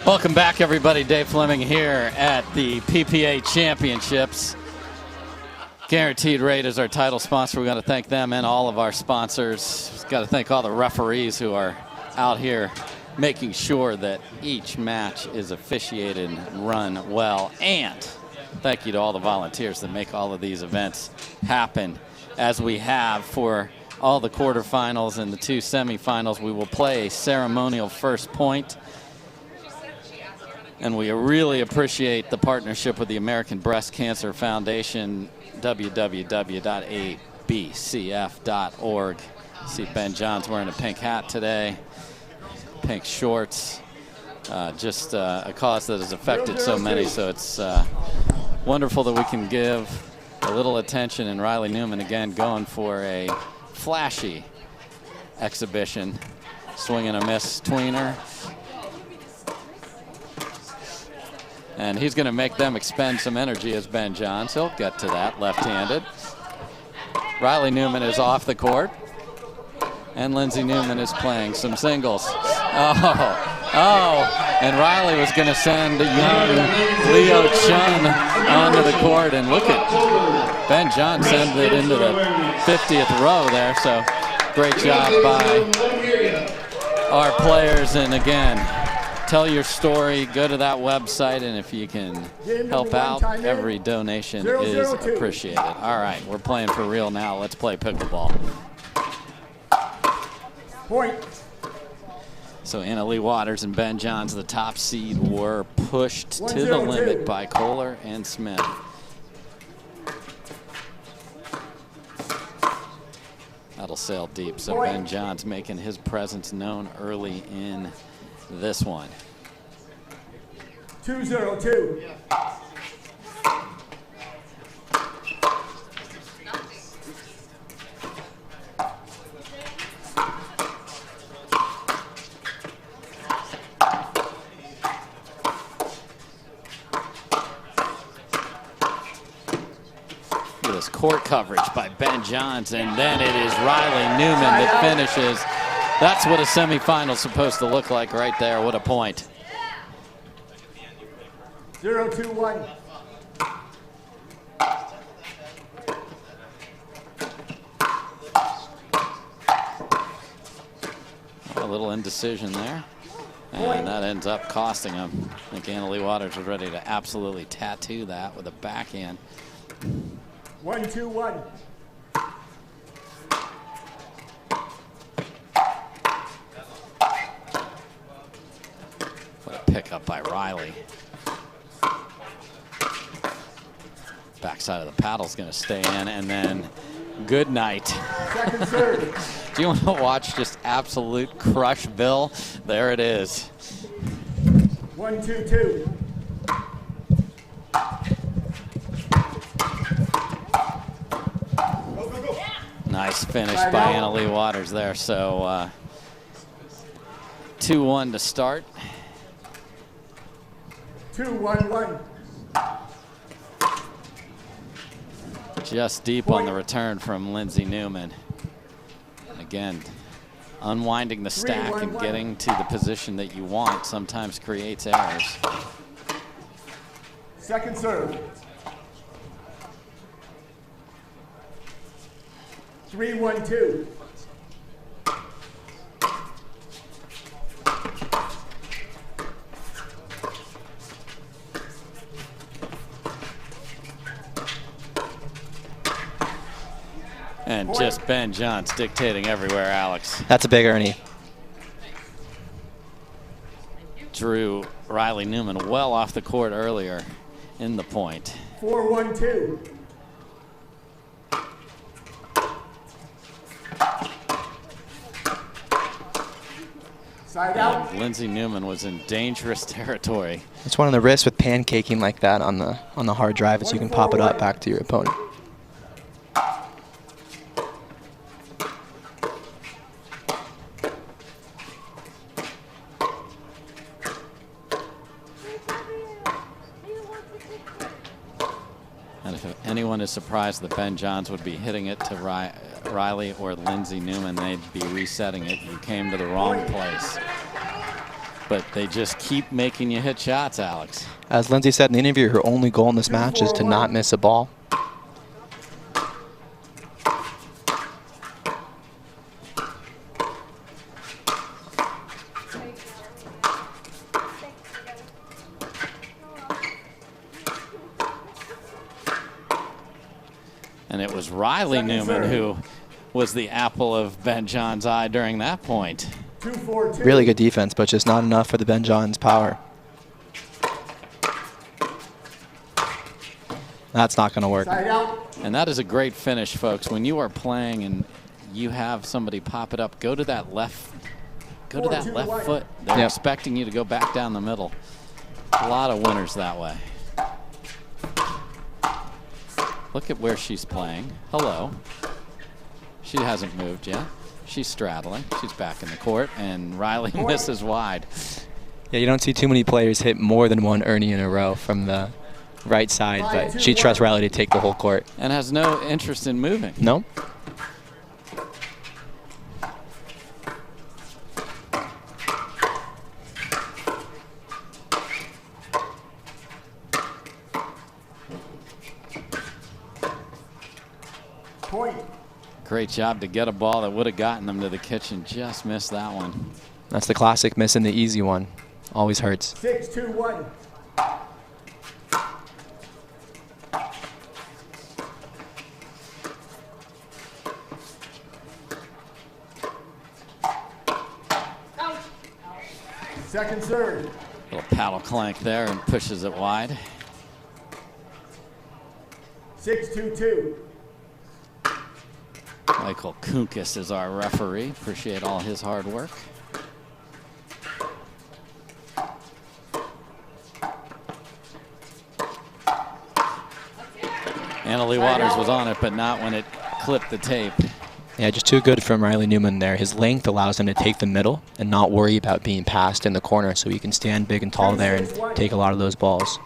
Welcome back, everybody. Dave Fleming here at the PPA Championships. Guaranteed Rate is our title sponsor. We've got to thank them and all of our sponsors. We've got to thank all the referees who are out here making sure that each match is officiated and run well. And thank you to all the volunteers that make all of these events happen, as we have for all the quarterfinals and the 2 semifinals. We will play a ceremonial first point. And we really appreciate the partnership with the American Breast Cancer Foundation, www.abcf.org. See B.Johns wearing a pink hat today, pink shorts. Just a cause that has affected so many, so it's wonderful that we can give a little attention. And R.Newman again going for a flashy exhibition, swinging a miss tweener. And he's going to make them expend some energy as B.Johns. He'll get to that left-handed. R.Newman is off the court. And Lindsey Newman is playing some singles. And Riley was going to send young Leo Chun onto the court. And look at B.Johns send it into the 50th row there. So great job by our players. And again, tell your story, go to that website, and if you can help out, every donation is appreciated. All right, we're playing for real now. Let's play pickleball. Point. So A.Waters and B.Johns, the top seed, were pushed to the limit by Kohler and Smith. That'll sail deep, so B.Johns making his presence known early in this one. 2-0-2. Look at this court coverage by B.Johns, and then it is R.Newman that finishes. That's what a semifinal's supposed to look like right there. What a point. 0-2-1. A little indecision there. And that ends up costing him. I think A.Waters was ready to absolutely tattoo that with a backhand. 1-2-1. Pickup by Riley. Backside of the paddle's going to stay in, and then good night. Second serve. Do you want to watch just absolute crushville? There it is. 1-2-2. Nice finish by A.Waters there. So 2-1 to start. 2-1-1. Just deep on the return from Lindsey Newman. Again, unwinding the stack and getting to the position that you want sometimes creates errors. Second serve. 3-1-2. And just B.Johns dictating everywhere, Alex. That's a big Ernie. Drew R.Newman well off the court earlier in the point. 4-1-2. Side out. And Lindsey Newman was in dangerous territory. It's one of the risks with pancaking like that on the hard drive is you can pop it up back to your opponent. And if anyone is surprised that B.Johns would be hitting it to Riley or Lindsey Newman, they'd be resetting it. You came to the wrong place. but they just keep making you hit shots, Alex. As Lindsey said in the interview, her only goal in this match is to not miss a ball. And it was L.Newman who was the apple of B.Johns' eye during that point. Really good defense, but just not enough for the B.Johns' power. That's not going to work. And that is a great finish, folks. When you are playing and you have somebody pop it up, go to that left foot. They're expecting you to go back down the middle. A lot of winners that way. Look at where she's playing. Hello. She hasn't moved yet. She's straddling. She's back in the court, and Riley misses wide. Yeah, you don't see too many players hit more than one Ernie in a row from the right side, but she trusts Riley to take the whole court. And has no interest in moving. No. Point. Great job to get a ball that would have gotten them to the kitchen. Just missed that one. That's the classic missing the easy one. Always hurts. 6-2-1. Second serve. Little paddle clank there and pushes it wide. 6-2-2. Michael Kunkis is our referee. Appreciate all his hard work. A.Waters was on it, but not when it clipped the tape. Yeah, just too good from R.Newman there. His length allows him to take the middle and not worry about being passed in the corner, so he can stand big and tall there and take a lot of those balls.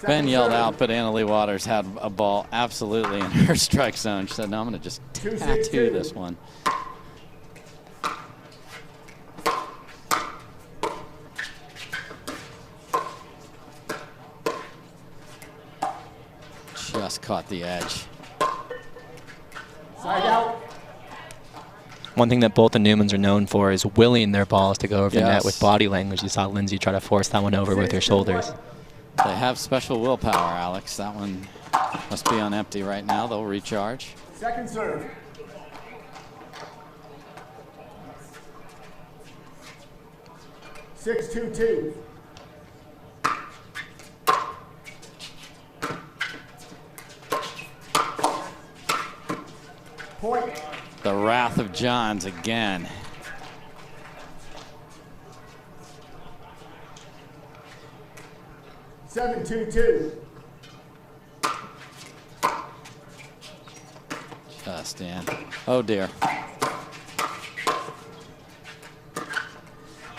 Ben yelled out, but A.Waters had a ball absolutely in her strike zone. She said, no, I'm going to just tattoo this one. Just caught the edge. Side out. One thing that both the Newmans are known for is willing their balls to go over the net with body language. You saw Lindsey try to force that one over with her shoulders. They have special willpower, Alex. That one must be on empty right now. They'll recharge. Second serve. Six, 2-2. Point. The wrath of Johns again. Seven, 2-2. Just in. Oh dear.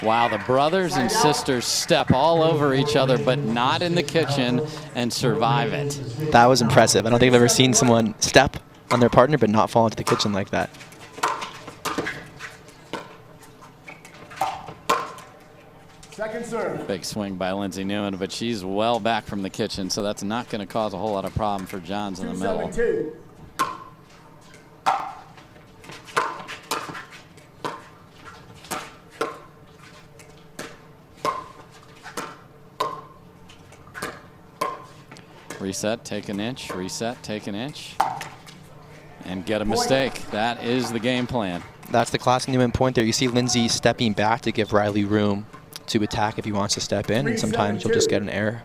Wow, the brothers and sisters step all over each other, but not in the kitchen, and survive it. That was impressive. I don't think I've ever seen someone step on their partner but not fall into the kitchen like that. Second serve. Big swing by Lindsey Newman, but she's well back from the kitchen, so that's not going to cause a whole lot of problem for Johns in the middle. 2-7-2. Reset, take an inch, reset, take an inch, and get a mistake. That is the game plan. That's the classic Newman point there. You see Lindsey stepping back to give Riley room to attack if he wants to step in, and sometimes you'll just get an error.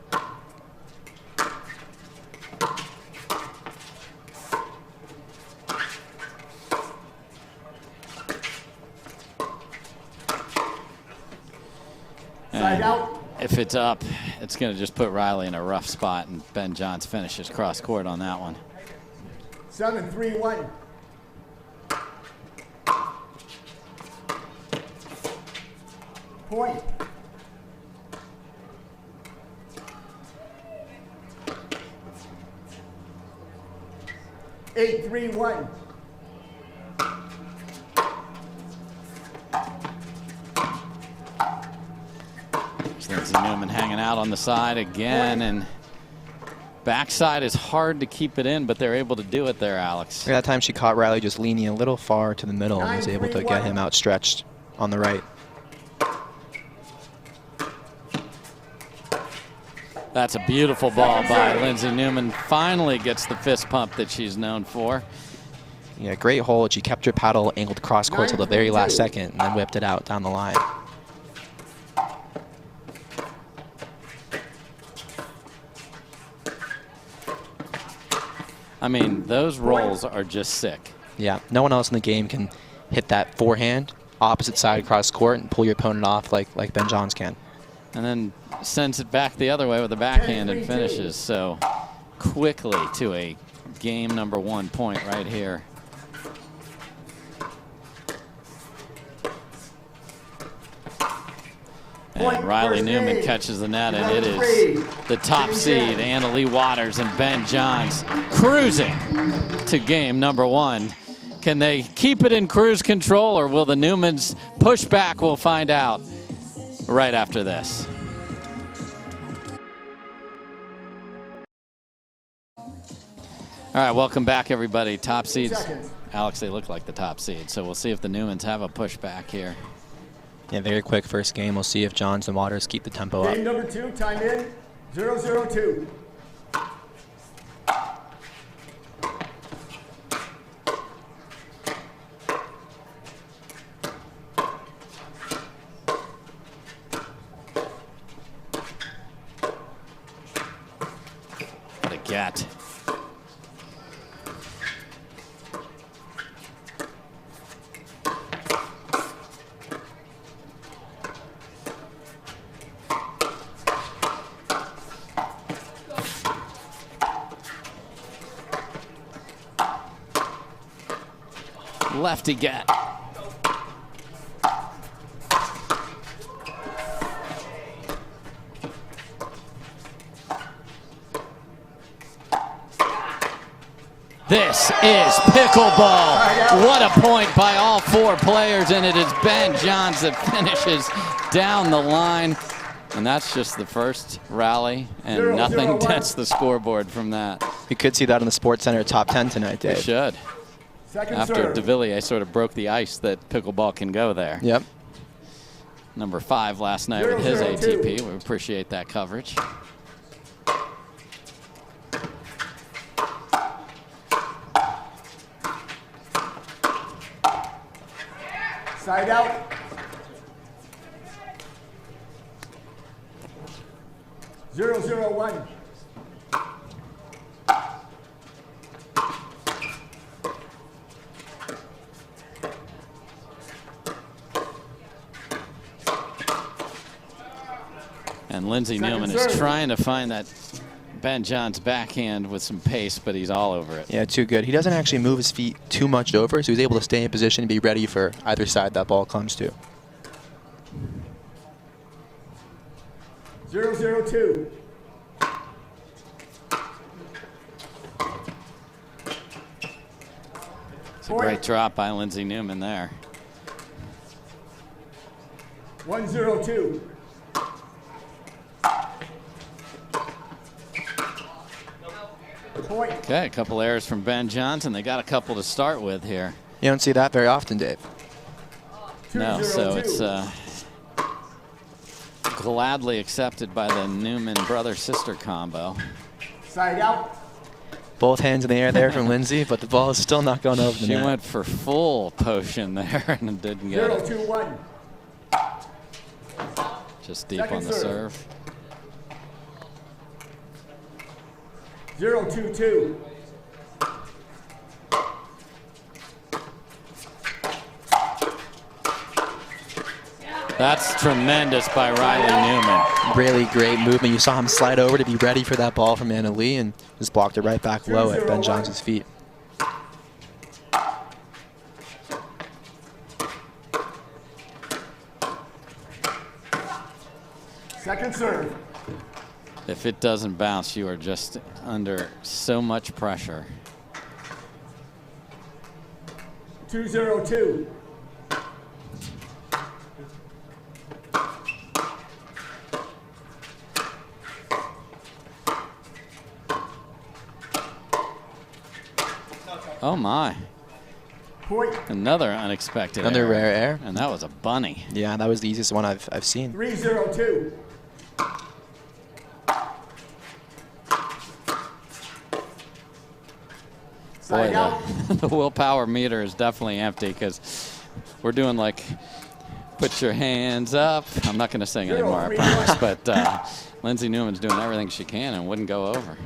Side out. If it's up, it's going to just put Riley in a rough spot, and B.Johns finishes cross court on that one. 7-3-1. Point. Eight, 3-1. Lindsey Newman hanging out on the side again, and backside is hard to keep it in, but they're able to do it there, Alex. That time she caught Riley just leaning a little far to the middle and was able to get him outstretched on the right. That's a beautiful ball by Lindsey Newman. Finally gets the fist pump that she's known for. Yeah, great hold. She kept her paddle angled cross court till the very last second and then whipped it out down the line. I mean, those rolls are just sick. Yeah, no one else in the game can hit that forehand opposite side across court and pull your opponent off like B.Johns can. And then sends it back the other way with a backhand and finishes. So quickly to a game number 1 point right here. And Riley Newman catches the net, and it is the top seed, A.Waters and B.Johns, cruising to game number 1. Can they keep it in cruise control, or will the Newmans push back? We'll find out right after this. All right, welcome back, everybody. Top seeds. Alex, they look like the top seed, so we'll see if the Newmans have a pushback here. Yeah, very quick first game. We'll see if Johns and Waters keep the tempo up. Game number 2, time in, 0-0-2. What a get. Lefty get. This is pickleball. What a point by all 4 players, and it is B.Johns that finishes down the line. And that's just the first rally, and nothing dents the scoreboard from that. We could see that in the Sports Center top 10 tonight, Dave. We should. After De Villiers sort of broke the ice that pickleball can go there. Yep. Number 5 last night with his ATP. We appreciate that coverage. Side out. 0-0-1. And Lindsey Newman is trying to find that B.Johns backhand with some pace, but he's all over it. Yeah, too good. He doesn't actually move his feet too much over, so he's able to stay in position and be ready for either side that ball comes to. 0-0-2. It's a great drop by Lindsey Newman there. 1-0-2. Point. Okay, a couple errors from B.Johns, and they got a couple to start with here. You don't see that very often, Dave. No, so it's gladly accepted by the Newman brother-sister combo. Side out. Both hands in the air there from Lindsey, but the ball is still not going over the net. She went for full potion there and didn't get it. 0-2-1. Just deep on the serve. 0-2-2. That's tremendous by Riley Newman. Really great movement. You saw him slide over to be ready for that ball from Leigh and just blocked it right back low at B.Johns' feet. Second serve. If it doesn't bounce, you are just under so much pressure. 2-0-2. Oh my. Point. Another unexpected Another error. rare error. And that was a bunny. Yeah, that was the easiest one I've seen. 3-0-2. Boy, Side out. the willpower meter is definitely empty because we're doing like, put your hands up. I'm not going to sing anymore, I promise. But Lindsey Newman's doing everything she can and wouldn't go over.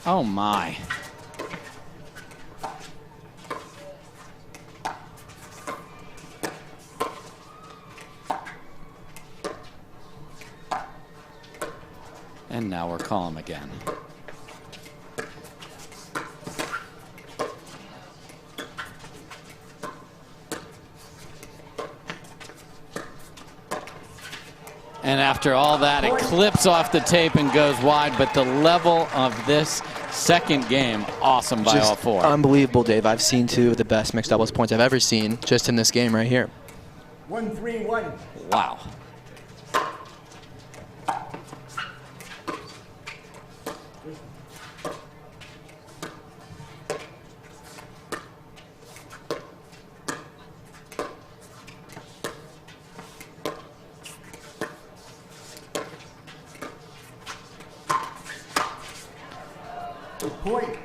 Oh my. And now we're calm again. And after all that, it clips off the tape and goes wide, but the level of this second game, awesome by all four. Unbelievable, Dave. I've seen two of the best mixed doubles points I've ever seen just in this game right here. 1-3-1. Wow. Point.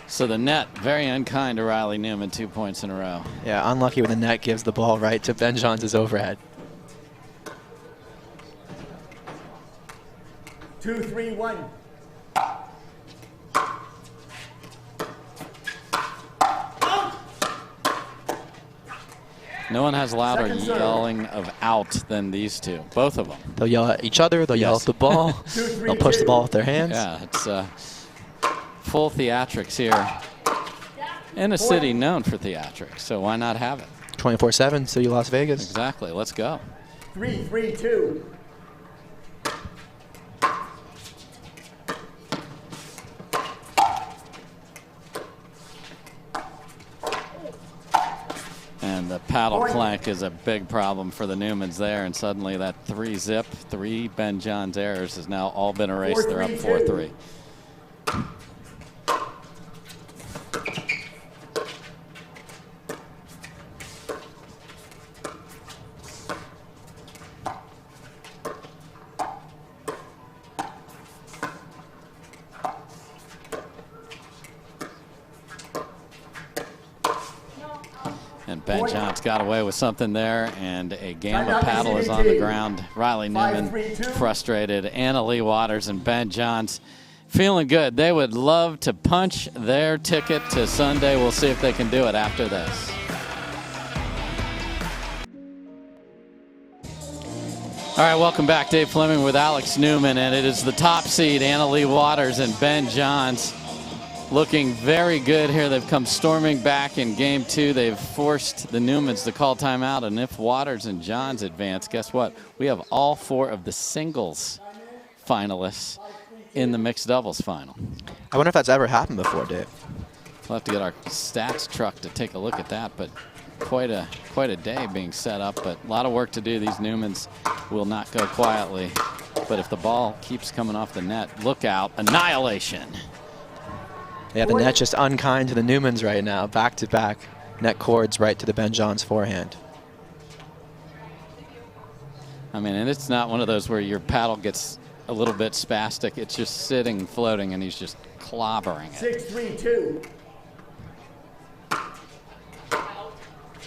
So the net, very unkind to R.Newman, 2 points in a row. Yeah, unlucky when the net gives the ball right to B.Johns' overhead. 2-3-1. No one has louder Second serve. yelling of out than these two, both of them. They'll yell at each other. They'll yell Yes. at the ball. They'll push the ball with their hands. Yeah, it's full theatrics here in a city known for theatrics, so why not have it? 24/7, City Las Vegas. Exactly, let's go. 3-3-2. And the paddle clank is a big problem for the Newmans there, and suddenly that 3-zip, 3 B.Johns errors has now all been erased. They're up 4-3. And B.Johns got away with something there, and a gamba paddle is on the ground. R.Newman frustrated. A.Waters and B.Johns feeling good. They would love to punch their ticket to Sunday. We'll see if they can do it after this. All right, welcome back. Dave Fleming with R.Newman, and it is the top seed, A.Waters and B.Johns. Looking very good here. They've come storming back in game 2. They've forced the Newmans to call timeout. And if Waters and Johns advance, guess what? We have all 4 of the singles finalists in the mixed doubles final. I wonder if that's ever happened before, Dave. We'll have to get our stats truck to take a look at that. But quite a day being set up. But a lot of work to do. These Newmans will not go quietly. But if the ball keeps coming off the net, look out. Annihilation. Yeah, the net just unkind to the Newmans right now. Back-to-back net cords right to the B.Johns forehand. I mean, and it's not one of those where your paddle gets a little bit spastic. It's just sitting, floating, and he's just clobbering it. 6-3-2.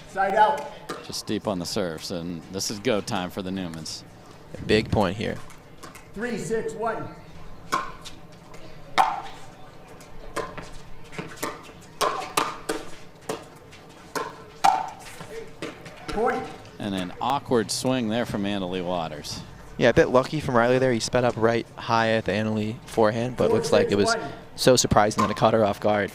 Side out. Just deep on the serves, and this is go time for the Newmans. A big point here. 3-6-1. Point. And an awkward swing there from A.Waters. Yeah, a bit lucky from Riley there. He sped up right high at the A forehand, but looks like it was so surprising that it caught her off guard.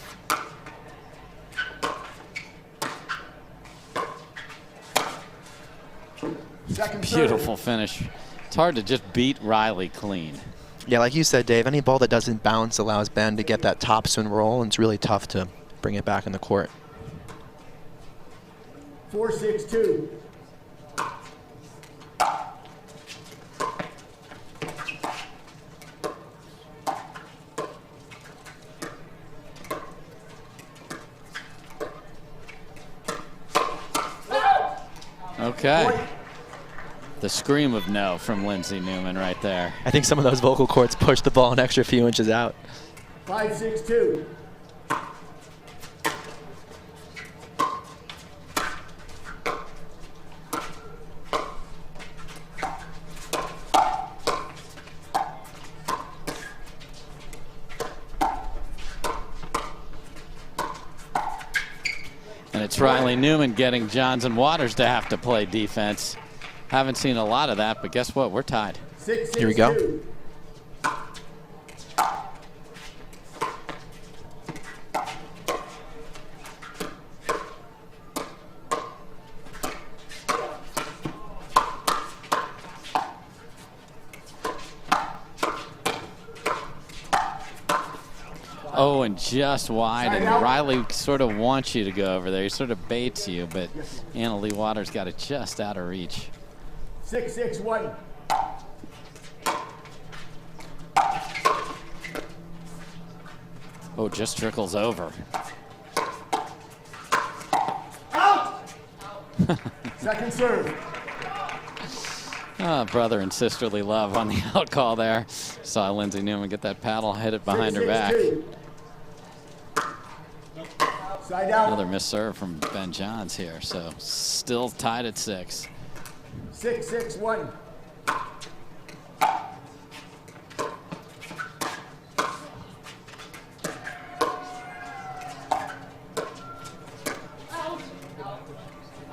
Beautiful finish. It's hard to just beat Riley clean. Yeah, like you said, Dave, any ball that doesn't bounce allows Ben to get that topspin roll, and it's really tough to bring it back in the court. 4-6-2. Okay. The scream of no from Lindsey Newman right there. I think some of those vocal cords pushed the ball an extra few inches out. 5-6-2. And it's Riley Newman getting Johns and Waters to have to play defense. Haven't seen a lot of that, but guess what? We're tied. 6-6-2. Here we go. Oh, and just wide, and Riley sort of wants you to go over there. He sort of baits you, but A.Waters got it just out of reach. 6-6-1. Oh, just trickles over. Out. Second serve. Brother and sisterly love on the out call there. Saw Lindsey Newman get that paddle, hit it behind her back. Side out. Another missed serve from B.Johns here, so still tied at 6. 6-6-1.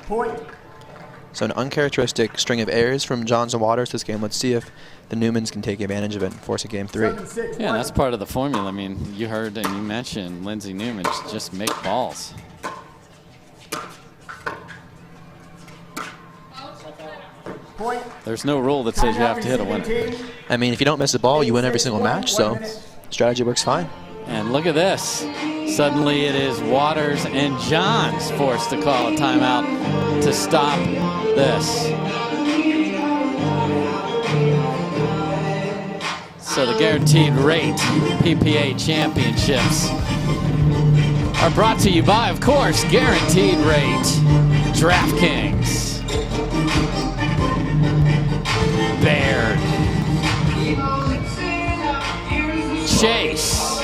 Point. So an uncharacteristic string of errors from Johns and Waters this game. Let's see if the Newmans can take advantage of it and force a game 3. 7-6-1. Yeah, that's part of the formula. I mean, you heard and you mentioned Lindsey Newman just make balls. Point. There's no rule that says you have to hit a winner. I mean, if you don't miss a ball, you win every single match, so strategy works fine. And look at this. Suddenly it is Waters and Johns forced to call a timeout to stop this. So the guaranteed rate PPA championships are brought to you by, of course, Guaranteed Rate, DraftKings, Baird, Chase,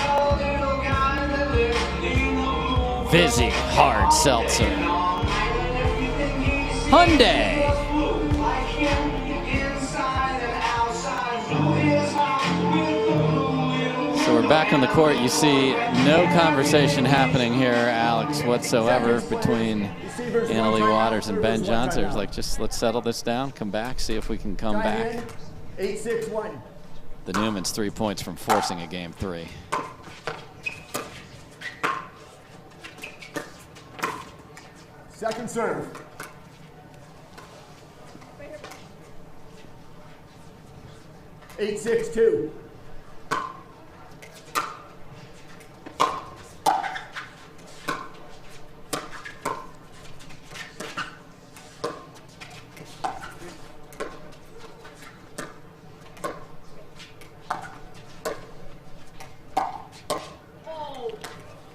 Vizzy Hard Seltzer, Hyundai, so we're back on the court. You see no conversation happening here, Alex, whatsoever between A.Waters and B.Johns. There's like, just let's settle this down, come back, see if we can come back. 8-6-1. The Newmans 3 points from forcing a game 3. Second serve. Eight, 6-2.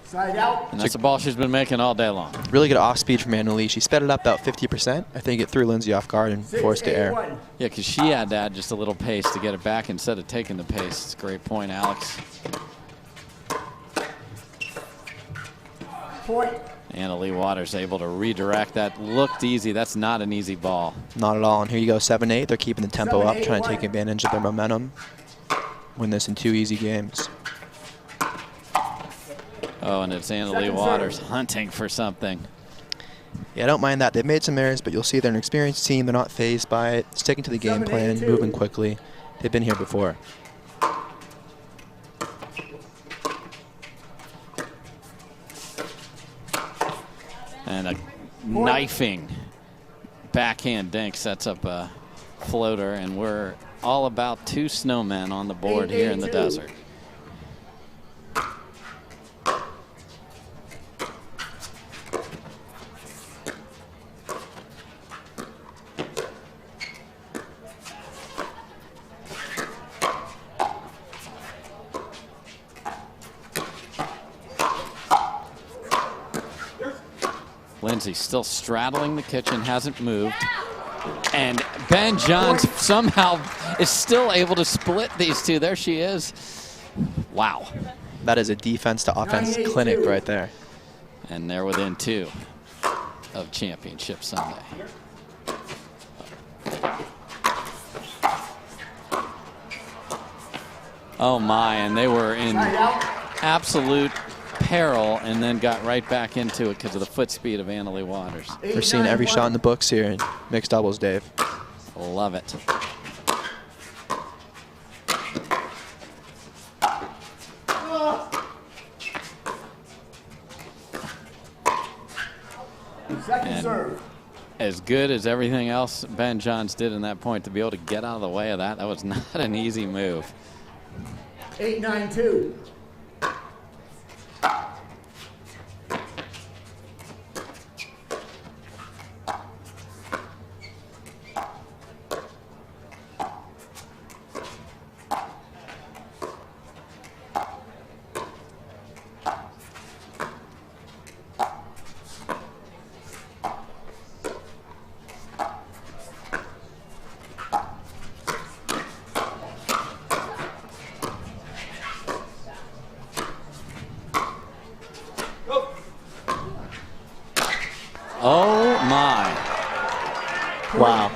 Side out. And that's a ball she's been making all day long. Really good off speed from Leigh. She sped it up about 50%. I think it threw Lindsey off guard and forced to air. Yeah, because she had to add just a little pace to get it back instead of taking the pace. It's a great point, Alex. Point. Leigh able to redirect. That looked easy. That's not an easy ball. Not at all. And here you go, 7-8. They're keeping the tempo up, trying to take advantage of their momentum. Win this in 2 easy games. Oh, and it's Leigh hunting for something. Yeah, I don't mind that. They've made some errors, but you'll see they're an experienced team. They're not phased by it. Sticking to the game plan, moving quickly. They've been here before. And a knifing backhand dink sets up a floater, and we're all about 2 snowmen on the board here in the desert. Lindsey still straddling the kitchen, hasn't moved. And B.Johns somehow is still able to split these two. There she is. Wow. That is a defense to offense clinic right there. And they're within 2 of Championship Sunday. Oh my, and they were in absolute peril and then got right back into it because of the foot speed of Leigh. We're seeing every shot in the books here in mixed doubles, Dave. Love it. Second serve. As good as everything else B.Johns did in that point, to be able to get out of the way of that, that was not an easy move. 8-9-2. Oh my. Wow.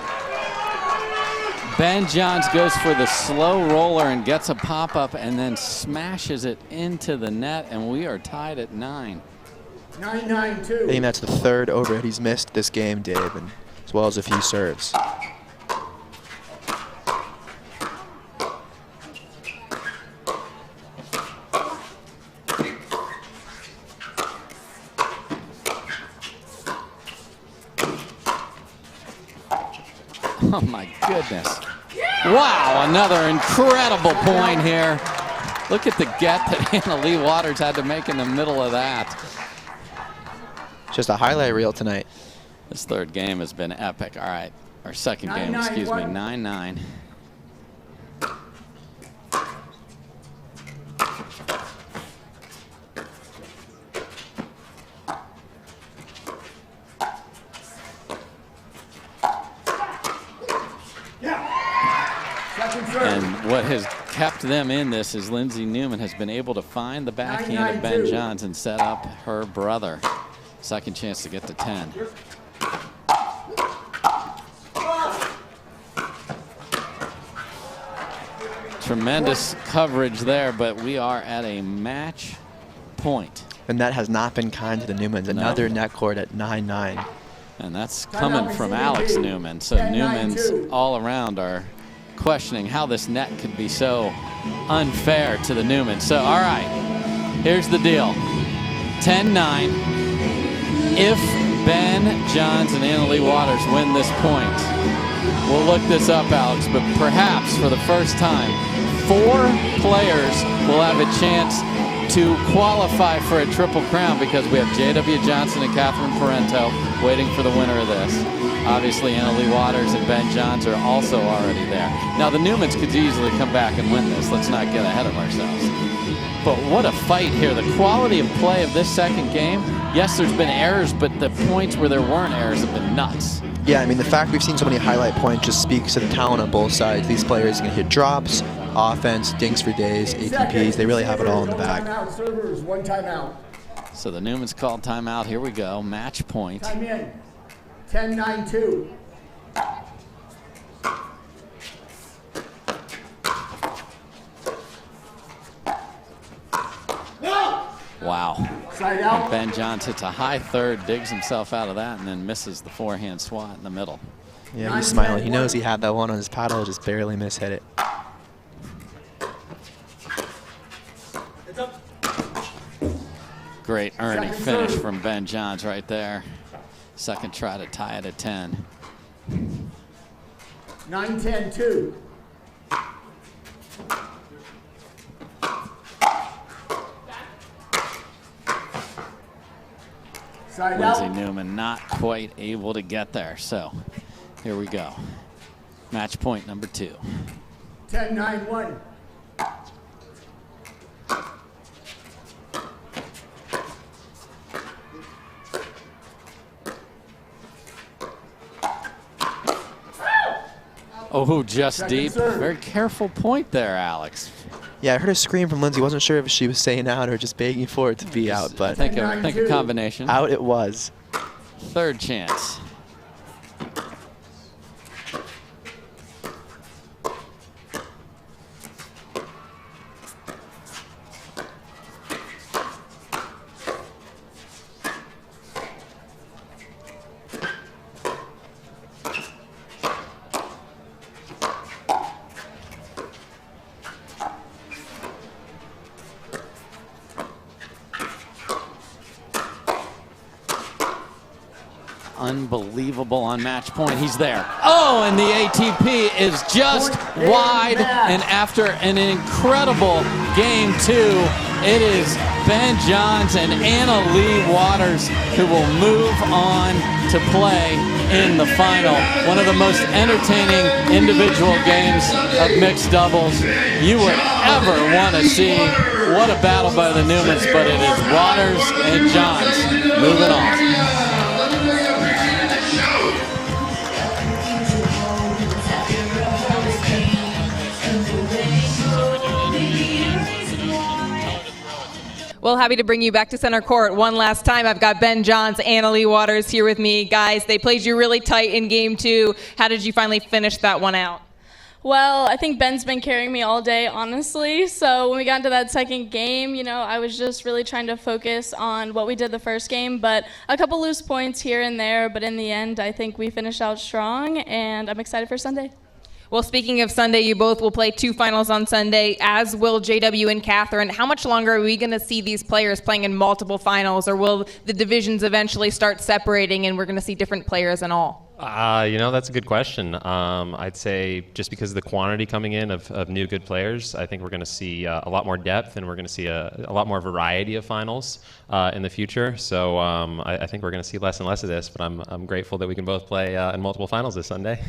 B.Johns goes for the slow roller and gets a pop-up and then smashes it into the net, and we are tied at 9. 9-9-2. I think that's the 3rd overhead he's missed this game, Dave, and as well as a few serves. Oh my goodness. Wow, another incredible point here. Look at the get that Leigh had to make in the middle of that. Just a highlight reel tonight. This 3rd game has been epic. All right, our 2nd game, excuse me, 9-9. And what has kept them in this is L.Newman has been able to find the backhand of B.Johns and set up her brother. 2nd chance to get to 10. Tremendous coverage there, but we are at a match point. And that has not been kind to the Newmans. Another net court at 9-9. And that's coming from L.Newman. So Newmans all around are questioning how this net could be so unfair to the Newmans. So, all right, here's the deal. 10-9. If B.Johns and Leigh win this point, we'll look this up, Alex, but perhaps for the first time, 4 players will have a chance to qualify for a triple crown because we have J.W. Johnson and Catherine Parento waiting for the winner of this. Obviously, Leigh and B.Johns are also already there. Now, the Newmans could easily come back and win this. Let's not get ahead of ourselves. But what a fight here. The quality of play of this 2nd game, yes, there's been errors, but the points where there weren't errors have been nuts. Yeah, I mean, the fact we've seen so many highlight points just speaks to the talent on both sides. These players can hit drops, offense, dinks for days, APPs. They really have it all in the bag. Servers, 1 timeout. So the Newmans called timeout. Here we go. Match point. Time in. 10-9-2. Wow. Side out. B.Johns hits a high third, digs himself out of that, and then misses the forehand swat in the middle. Yeah, he's smiling. He knows he had that one on his paddle, just barely mishit it. Great earning finish from B.Johns right there. Second try to tie it at 10. 9-10-2. Side Lindsey out. Newman not quite able to get there. So here we go. Match point number 2. 10-9-1. Oh, just Second deep. serve. Very careful point there, Alex. Yeah, I heard a scream from Lindsey. Wasn't sure if she was saying out or just begging for it to be out, I but think a combination. out it was. Third chance. Unbelievable on match point. He's there. Oh, and the ATP is just wide. And after an incredible game 2, it is B.Johns and A.Waters who will move on to play in the final. One of the most entertaining individual games of mixed doubles you would ever want to see. What a battle by the Newmans, but it is Waters and Johns moving on. Well, happy to bring you back to center court one last time. I've got B.Johns and A.Waters here with me. Guys, they played you really tight in game 2. How did you finally finish that one out? Well, I think Ben's been carrying me all day, honestly. So when we got into that second game, I was just really trying to focus on what we did the first game, but a couple loose points here and there. But in the end, I think we finished out strong, and I'm excited for Sunday. Well, speaking of Sunday, you both will play 2 finals on Sunday, as will JW and Catherine. How much longer are we going to see these players playing in multiple finals, or will the divisions eventually start separating and we're going to see different players and all? That's a good question. I'd say just because of the quantity coming in of new good players, I think we're going to see a lot more depth, and we're going to see a lot more variety of finals in the future. So I think we're going to see less and less of this, but I'm grateful that we can both play in multiple finals this Sunday.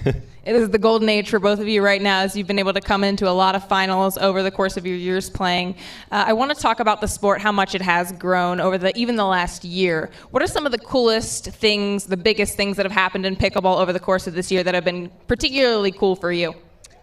It is the golden age for both of you right now, as you've been able to come into a lot of finals over the course of your years playing. I want to talk about the sport, how much it has grown over even the last year. What are some of the coolest things, the biggest things that have happened in pickleball over the course of this year that have been particularly cool for you?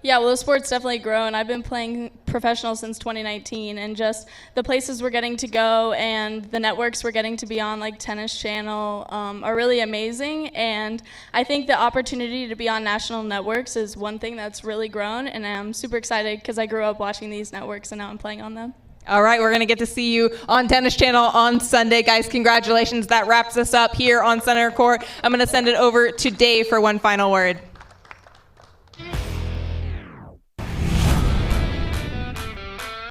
Yeah, well, the sport's definitely grown. I've been playing professional since 2019, and just the places we're getting to go and the networks we're getting to be on, like Tennis Channel, are really amazing. And I think the opportunity to be on national networks is one thing that's really grown, and I'm super excited because I grew up watching these networks, and now I'm playing on them. All right, we're going to get to see you on Tennis Channel on Sunday. Guys, congratulations. That wraps us up here on Center Court. I'm going to send it over to Dave for one final word.